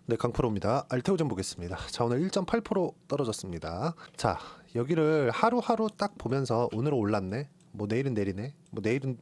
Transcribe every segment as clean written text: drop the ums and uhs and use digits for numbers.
네, 강프로입니다. 알테오젠 보겠습니다. 자, 오늘 1.8% 떨어졌습니다. 자, 여기를 하루하루 딱 보면서 오늘은 올랐네. 뭐 내일은 내리네. 뭐 내일은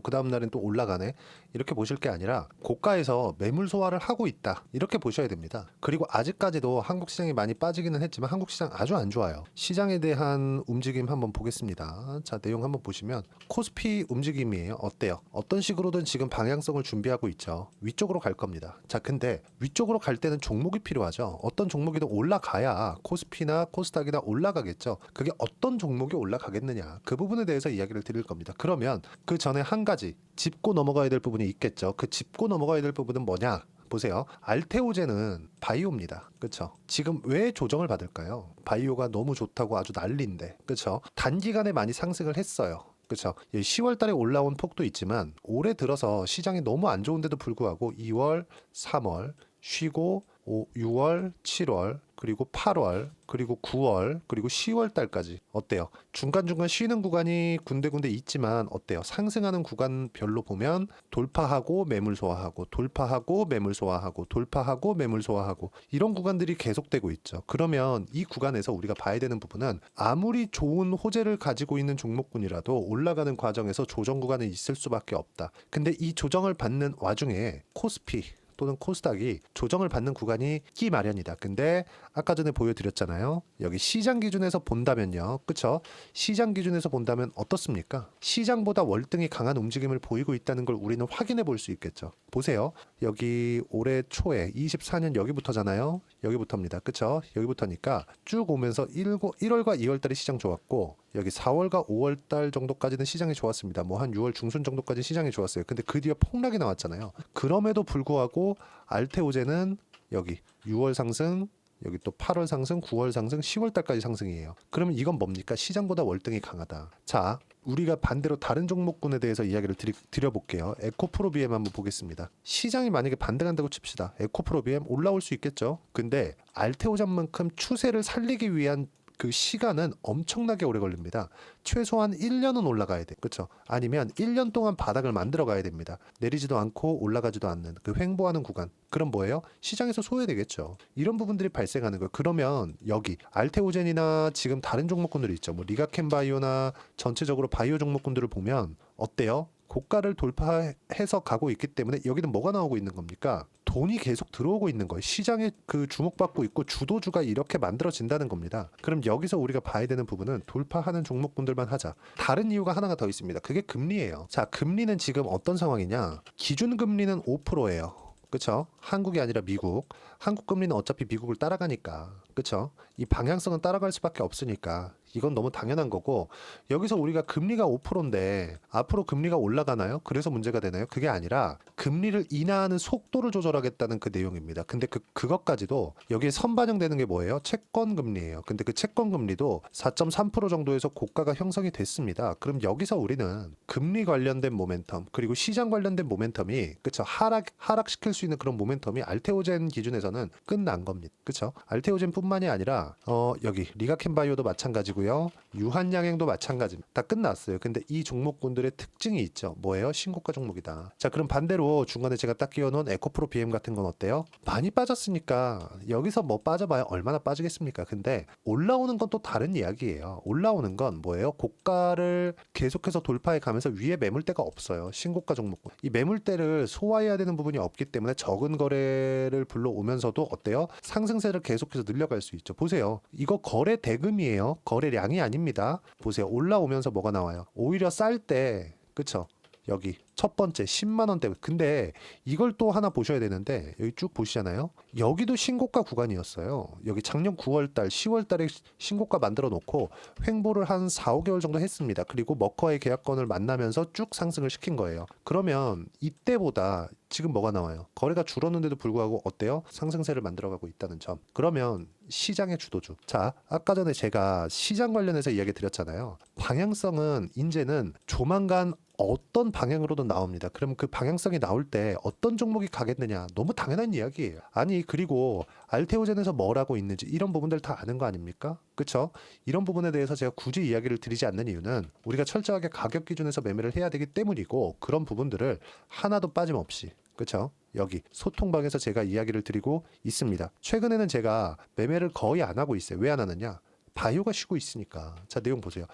그 다음 날은 또 올라가네. 이렇게 보실 게 아니라 고가에서 매물 소화를 하고 있다. 이렇게 보셔야 됩니다. 그리고 아직까지도 한국 시장이 많이 빠지기는 했지만 한국 시장 아주 안 좋아요. 시장에 대한 움직임 한번 보겠습니다. 자, 내용 한번 보시면 코스피 움직임이에요. 어때요? 어떤 식으로든 지금 방향성을 준비하고 있죠. 위쪽으로 갈 겁니다. 자, 근데 위쪽으로 갈 때는 종목이 필요하죠. 어떤 종목이든 올라가야 코스피나 코스닥이나 올라가겠죠. 그게 어떤 종목이 올라가겠느냐. 그 부분에 대해서 이야기를 드릴 겁니다. 그러면 그 전에 한 가지 짚고 넘어가야 될 부분이 있겠죠. 그 짚고 넘어가야 될 부분은 뭐냐? 보세요. 알테오젠은 바이오입니다. 그렇죠? 지금 왜 조정을 받을까요? 바이오가 너무 좋다고 아주 난리인데. 그렇죠? 단기간에 많이 상승을 했어요. 그렇죠. 10월 달에 올라온 폭도 있지만 올해 들어서 시장이 너무 안 좋은데도 불구하고 2월, 3월 쉬고 6월, 7월, 그리고 8월, 그리고 9월, 그리고 10월 달까지 어때요? 중간중간 쉬는 구간이 군데군데 있지만 어때요? 상승하는 구간별로 보면 돌파하고 매물 소화하고 돌파하고 매물 소화하고 돌파하고 매물 소화하고 이런 구간들이 계속되고 있죠. 그러면 이 구간에서 우리가 봐야 되는 부분은 아무리 좋은 호재를 가지고 있는 종목군이라도 올라가는 과정에서 조정 구간이 있을 수밖에 없다. 근데 이 조정을 받는 와중에 코스피 또는 코스닥이 조정을 받는 구간이 있기 마련이다. 근데 아까 전에 보여드렸잖아요. 여기 시장 기준에서 본다면요. 그쵸? 시장 기준에서 본다면 어떻습니까? 시장보다 월등히 강한 움직임을 보이고 있다는 걸 우리는 확인해 볼 수 있겠죠. 보세요. 여기 올해 초에 24년 여기부터잖아요. 여기부터입니다. 그쵸? 여기부터니까 쭉 오면서 1월과 2월 달에 시장 좋았고 여기 4월과 5월 달 정도까지는 시장이 좋았습니다. 뭐 한 6월 중순 정도까지 시장이 좋았어요. 근데 그 뒤에 폭락이 나왔잖아요. 그럼에도 불구하고 알테오젠은 여기 6월 상승, 여기 또 8월 상승, 9월 상승, 10월 달까지 상승이에요. 그러면 이건 뭡니까? 시장보다 월등히 강하다. 자, 우리가 반대로 다른 종목군에 대해서 이야기를 드려볼게요. 에코프로비엠 한번 보겠습니다. 시장이 만약에 반등한다고 칩시다. 에코프로비엠 올라올 수 있겠죠. 근데 알테오젠만큼 추세를 살리기 위한 그 시간은 엄청나게 오래 걸립니다. 최소한 1년은 올라가야 돼. 그렇죠? 아니면 1년 동안 바닥을 만들어 가야 됩니다. 내리지도 않고 올라가지도 않는 그 횡보하는 구간. 그럼 뭐예요? 시장에서 소외되겠죠. 이런 부분들이 발생하는 거예요. 그러면 여기 알테오젠이나 지금 다른 종목군들이 있죠. 뭐 리가켄바이오나 전체적으로 바이오 종목군들을 보면 어때요? 고가를 돌파해서 가고 있기 때문에 여기는 뭐가 나오고 있는 겁니까? 돈이 계속 들어오고 있는 거예요. 시장에 그 주목받고 있고 주도주가 이렇게 만들어진다는 겁니다. 그럼 여기서 우리가 봐야 되는 부분은 돌파하는 종목군들만 하자. 다른 이유가 하나가 더 있습니다. 그게 금리예요. 자, 금리는 지금 어떤 상황이냐? 기준금리는 5%예요. 그렇죠? 한국이 아니라 미국. 한국 금리는 어차피 미국을 따라가니까. 그렇죠? 이 방향성은 따라갈 수밖에 없으니까. 이건 너무 당연한 거고 여기서 우리가 금리가 5%인데 앞으로 금리가 올라가나요? 그래서 문제가 되나요? 그게 아니라 금리를 인하하는 속도를 조절하겠다는 그 내용입니다. 근데 그것까지도 여기에 선반영되는 게 뭐예요? 채권 금리예요. 근데 그 채권 금리도 4.3% 정도에서 고가가 형성이 됐습니다. 그럼 여기서 우리는 금리 관련된 모멘텀 그리고 시장 관련된 모멘텀이 그쵸 하락시킬 수 있는 그런 모멘텀이 알테오젠 기준에서는 끝난 겁니다. 그쵸? 알테오젠뿐만이 아니라 여기 리가켄바이오도 마찬가지고요. 유한양행도 마찬가지입니다. 다 끝났어요. 근데 이 종목군들의 특징이 있죠. 뭐예요? 신고가 종목이다. 자, 그럼 반대로 중간에 제가 딱 끼워놓은 에코프로 BM 같은 건 어때요? 많이 빠졌으니까 여기서 뭐 빠져봐야 얼마나 빠지겠습니까? 근데 올라오는 건 또 다른 이야기예요. 올라오는 건 뭐예요? 고가를 계속해서 돌파해 가면서 위에 매물대가 없어요. 신고가 종목군. 이 매물대를 소화해야 되는 부분이 없기 때문에 적은 거래를 불러오면서도 어때요? 상승세를 계속해서 늘려갈 수 있죠. 보세요. 이거 거래 대금이에요. 거래량이 아닙니다. 보세요. 올라오면서 뭐가 나와요? 오히려 쌀 때, 그쵸? 여기 첫 번째 10만 원대. 근데 이걸 또 하나 보셔야 되는데 여기 쭉 보시잖아요. 여기도 신고가 구간이었어요. 여기 작년 9월 달, 10월 달에 신고가 만들어 놓고 횡보를 한 4, 5개월 정도 했습니다. 그리고 머커의 계약권을 만나면서 쭉 상승을 시킨 거예요. 그러면 이때보다 지금 뭐가 나와요? 거래가 줄었는데도 불구하고 어때요? 상승세를 만들어가고 있다는 점. 그러면 시장의 주도주. 자, 아까 전에 제가 시장 관련해서 이야기 드렸잖아요. 방향성은 이제는 조만간 어떤 방향으로든 나옵니다. 그럼 그 방향성이 나올 때 어떤 종목이 가겠느냐? 너무 당연한 이야기예요. 아니, 그리고 알테오젠에서 뭘 하고 있는지 이런 부분들 다 아는 거 아닙니까? 그쵸? 이런 부분에 대해서 제가 굳이 이야기를 드리지 않는 이유는 우리가 철저하게 가격 기준에서 매매를 해야 되기 때문이고 그런 부분들을 하나도 빠짐없이 그쵸? 여기 소통방에서 제가 이야기를 드리고 있습니다. 최근에는 제가 매매를 거의 안 하고 있어요. 왜 안 하느냐? 바이오가 쉬고 있으니까. 자, 내용 보세요.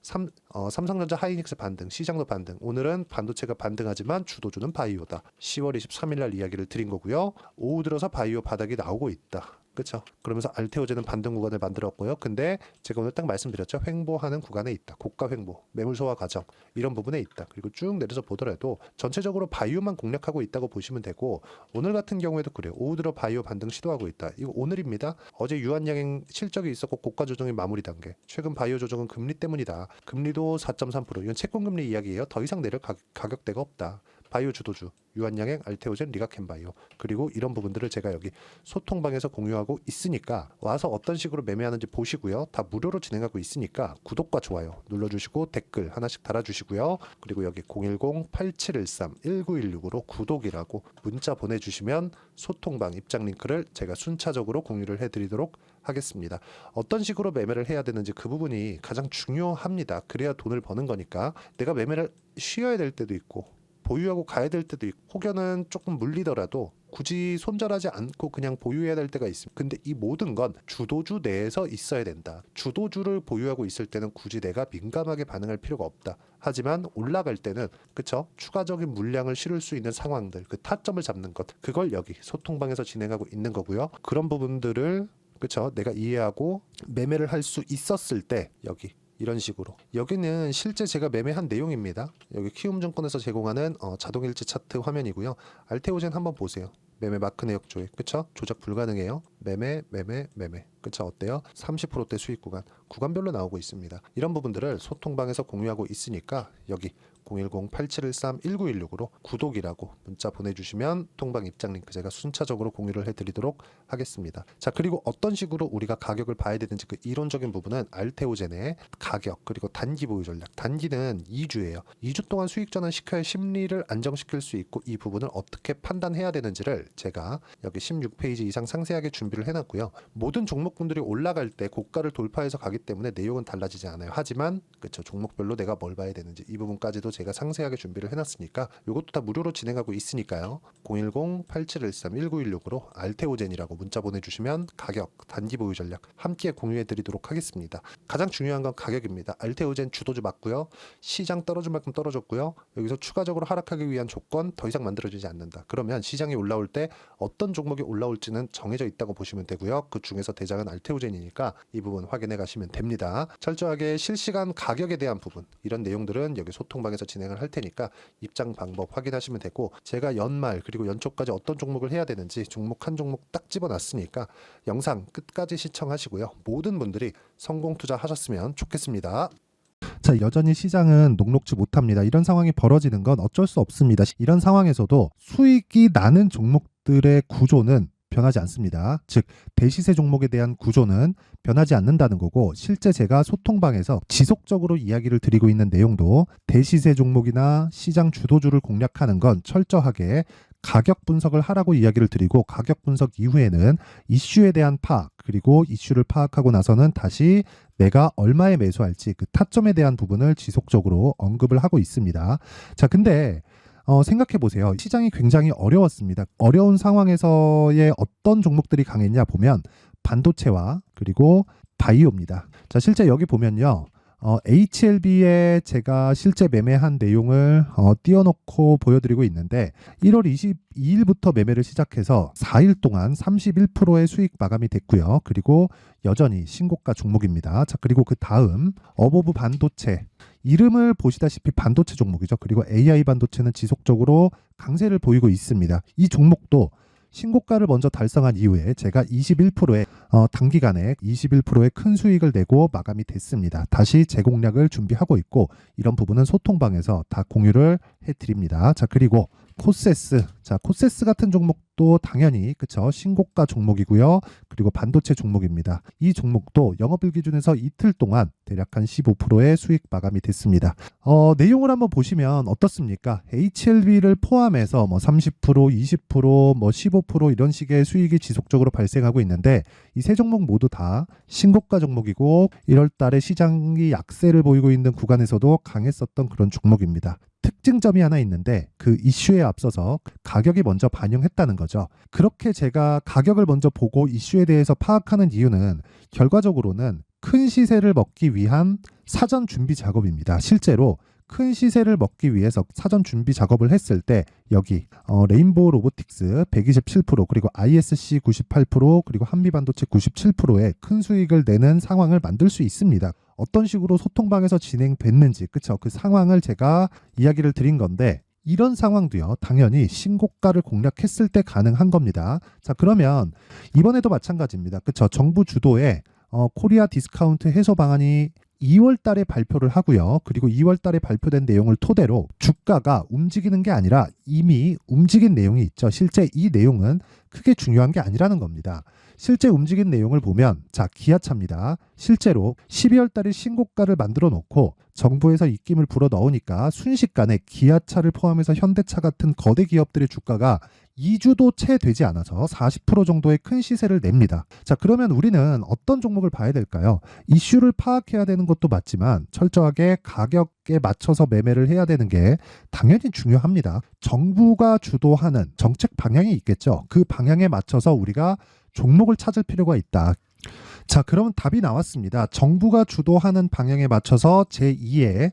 삼성전자 하이닉스 반등, 시장도 반등. 오늘은 반도체가 반등하지만 주도주는 바이오다. 10월 23일 날 이야기를 드린 거고요. 오후 들어서 바이오 바닥이 나오고 있다. 그렇죠? 그러면서 알테오제는 반등 구간을 만들었고요. 근데 제가 오늘 딱 말씀드렸죠. 횡보하는 구간에 있다. 고가 횡보, 매물 소화 과정 이런 부분에 있다. 그리고 쭉 내려서 보더라도 전체적으로 바이오만 공략하고 있다고 보시면 되고 오늘 같은 경우에도 그래요. 오후 들어 바이오 반등 시도하고 있다. 이거 오늘입니다. 어제 유한양행 실적이 있었고 고가 조정의 마무리 단계. 최근 바이오 조정은 금리 때문이다. 금리도 4.3%. 이건 채권금리 이야기예요. 더 이상 내릴 가격대가 없다. 바이오 주도주, 유한양행, 알테오젠, 리가켄바이오 그리고 이런 부분들을 제가 여기 소통방에서 공유하고 있으니까 와서 어떤 식으로 매매하는지 보시고요. 다 무료로 진행하고 있으니까 구독과 좋아요 눌러주시고 댓글 하나씩 달아주시고요. 그리고 여기 010-8713-1916으로 구독이라고 문자 보내주시면 소통방 입장 링크를 제가 순차적으로 공유를 해드리도록 하겠습니다. 어떤 식으로 매매를 해야 되는지 그 부분이 가장 중요합니다. 그래야 돈을 버는 거니까 내가 매매를 쉬어야 될 때도 있고 보유하고 가야 될 때도 있고 혹여는 조금 물리더라도 굳이 손절하지 않고 그냥 보유해야 될 때가 있습니다. 근데 이 모든 건 주도주 내에서 있어야 된다. 주도주를 보유하고 있을 때는 굳이 내가 민감하게 반응할 필요가 없다. 하지만 올라갈 때는 그쵸? 추가적인 물량을 실을 수 있는 상황들, 그 타점을 잡는 것, 그걸 여기 소통방에서 진행하고 있는 거고요. 그런 부분들을 그쵸? 내가 이해하고 매매를 할 수 있었을 때 여기 이런 식으로 여기는 실제 제가 매매한 내용입니다. 여기 키움증권에서 제공하는 자동일치 차트 화면이고요. 알테오젠 한번 보세요. 매매 마크 내역 조회 그쵸? 조작 불가능해요. 매매 그쵸? 어때요? 30%대 수익 구간별로 나오고 있습니다. 이런 부분들을 소통방에서 공유하고 있으니까 여기 010-8713-1916으로 구독이라고 문자 보내주시면 통방 입장 링크 제가 순차적으로 공유를 해드리도록 하겠습니다. 자, 그리고 어떤 식으로 우리가 가격을 봐야 되는지 그 이론적인 부분은 알테오젠의 가격 그리고 단기 보유 전략. 단기는 2주예요. 2주 동안 수익 전환 시켜야 심리를 안정시킬 수 있고 이 부분을 어떻게 판단해야 되는지를 제가 여기 16페이지 이상 상세하게 준비를 해놨고요. 모든 종목분들이 올라갈 때 고가를 돌파해서 가기 때문에 내용은 달라지지 않아요. 하지만 그쵸, 종목별로 내가 뭘 봐야 되는지 이 부분까지도 제가 상세하게 준비를 해놨으니까 이것도 다 무료로 진행하고 있으니까요. 010-8713-1916으로 알테오젠이라고 문자 보내주시면 가격, 단기 보유 전략 함께 공유해드리도록 하겠습니다. 가장 중요한 건 가격입니다. 알테오젠 주도주 맞고요. 시장 떨어질 만큼 떨어졌고요. 여기서 추가적으로 하락하기 위한 조건 더 이상 만들어지지 않는다. 그러면 시장이 올라올 때 어떤 종목이 올라올지는 정해져 있다고 보시면 되고요. 그 중에서 대장은 알테오젠이니까 이 부분 확인해 가시면 됩니다. 철저하게 실시간 가격에 대한 부분 이런 내용들은 여기 소통방에서 진행을 할 테니까 입장 방법 확인하시면 되고 제가 연말 그리고 연초까지 어떤 종목을 해야 되는지 종목 한 종목 딱 집어놨으니까 영상 끝까지 시청하시고요. 모든 분들이 성공 투자하셨으면 좋겠습니다. 자, 여전히 시장은 녹록지 못합니다. 이런 상황이 벌어지는 건 어쩔 수 없습니다. 이런 상황에서도 수익이 나는 종목들의 구조는 변하지 않습니다. 즉 대시세 종목에 대한 구조는 변하지 않는다는 거고 실제 제가 소통방에서 지속적으로 이야기를 드리고 있는 내용도 대시세 종목이나 시장 주도주를 공략하는 건 철저하게 가격 분석을 하라고 이야기를 드리고 가격 분석 이후에는 이슈에 대한 파악 그리고 이슈를 파악하고 나서는 다시 내가 얼마에 매수할지 그 타점에 대한 부분을 지속적으로 언급을 하고 있습니다. 자, 근데 생각해 보세요. 시장이 굉장히 어려웠습니다. 어려운 상황에서의 어떤 종목들이 강했냐 보면 반도체와 그리고 바이오입니다. 자, 실제 여기 보면요. HLB에 제가 실제 매매한 내용을 띄워놓고 보여드리고 있는데 1월 22일부터 매매를 시작해서 4일 동안 31%의 수익 마감이 됐고요. 그리고 여전히 신고가 종목입니다. 자, 그리고 그 다음 어보브 반도체 이름을 보시다시피 반도체 종목이죠. 그리고 AI 반도체는 지속적으로 강세를 보이고 있습니다. 이 종목도 신고가를 먼저 달성한 이후에 제가 21%의 단기간에 21%의 큰 수익을 내고 마감이 됐습니다. 다시 재공략을 준비하고 있고 이런 부분은 소통방에서 다 공유를 해드립니다. 자, 그리고 코세스. 자, 코세스 같은 종목도 당연히 그쵸 신고가 종목이고요. 그리고 반도체 종목입니다. 이 종목도 영업일 기준에서 이틀 동안 대략 한 15%의 수익 마감이 됐습니다. 내용을 한번 보시면 어떻습니까? HLB를 포함해서 뭐 30%, 20%, 뭐 15% 이런 식의 수익이 지속적으로 발생하고 있는데 이 세 종목 모두 다 신고가 종목이고 1월 달에 시장이 약세를 보이고 있는 구간에서도 강했었던 그런 종목입니다. 특징점이 하나 있는데 그 이슈에 앞서서 가격이 먼저 반영했다는 거죠. 그렇게 제가 가격을 먼저 보고 이슈에 대해서 파악하는 이유는 결과적으로는 큰 시세를 먹기 위한 사전 준비 작업입니다. 실제로 큰 시세를 먹기 위해서 사전 준비 작업을 했을 때 여기 레인보우 로보틱스 127% 그리고 ISC 98% 그리고 한미반도체 97%의 큰 수익을 내는 상황을 만들 수 있습니다. 어떤 식으로 소통방에서 진행됐는지 그쵸? 그 상황을 제가 이야기를 드린 건데 이런 상황도요 당연히 신고가를 공략했을 때 가능한 겁니다. 자 그러면 이번에도 마찬가지입니다. 그쵸? 정부 주도의 코리아 디스카운트 해소 방안이 2월 달에 발표를 하고요. 그리고 2월 달에 발표된 내용을 토대로 주가가 움직이는 게 아니라 이미 움직인 내용이 있죠. 실제 이 내용은 크게 중요한 게 아니라는 겁니다. 실제 움직인 내용을 보면 자 기아차입니다. 실제로 12월 달에 신고가를 만들어 놓고 정부에서 입김을 불어 넣으니까 순식간에 기아차를 포함해서 현대차 같은 거대 기업들의 주가가 2주도 채 되지 않아서 40% 정도의 큰 시세를 냅니다. 자, 그러면 우리는 어떤 종목을 봐야 될까요? 이슈를 파악해야 되는 것도 맞지만 철저하게 가격에 맞춰서 매매를 해야 되는 게 당연히 중요합니다. 정부가 주도하는 정책 방향이 있겠죠. 그 방향에 맞춰서 우리가 종목을 찾을 필요가 있다. 자, 그러면 답이 나왔습니다. 정부가 주도하는 방향에 맞춰서 제2의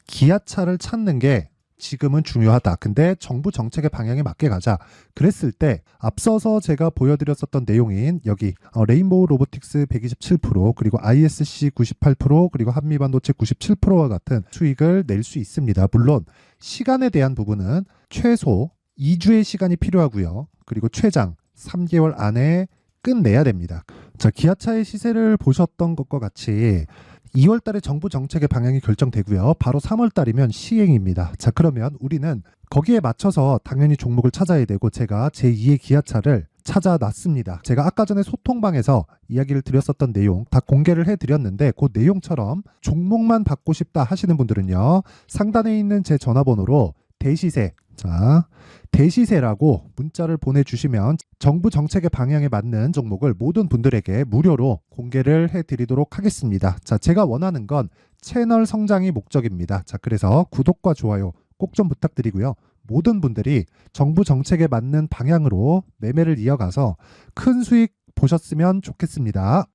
기아차를 찾는 게 지금은 중요하다. 근데 정부 정책의 방향에 맞게 가자. 그랬을 때 앞서서 제가 보여드렸었던 내용인 여기 레인보우 로보틱스 127% 그리고 ISC 98% 그리고 한미반도체 97%와 같은 수익을 낼 수 있습니다. 물론 시간에 대한 부분은 최소 2주의 시간이 필요하고요. 그리고 최장 3개월 안에 끝내야 됩니다. 자, 기아차의 시세를 보셨던 것과 같이 2월 달에 정부 정책의 방향이 결정되고요. 바로 3월 달이면 시행입니다. 자, 그러면 우리는 거기에 맞춰서 당연히 종목을 찾아야 되고 제가 제2의 기아차를 찾아놨습니다. 제가 아까 전에 소통방에서 이야기를 드렸었던 내용 다 공개를 해드렸는데 그 내용처럼 종목만 받고 싶다 하시는 분들은요. 상단에 있는 제 전화번호로 대시세 자 대시세라고 문자를 보내주시면 정부 정책의 방향에 맞는 종목을 모든 분들에게 무료로 공개를 해드리도록 하겠습니다. 자, 제가 원하는 건 채널 성장이 목적입니다. 자, 그래서 구독과 좋아요 꼭 좀 부탁드리고요. 모든 분들이 정부 정책에 맞는 방향으로 매매를 이어가서 큰 수익 보셨으면 좋겠습니다.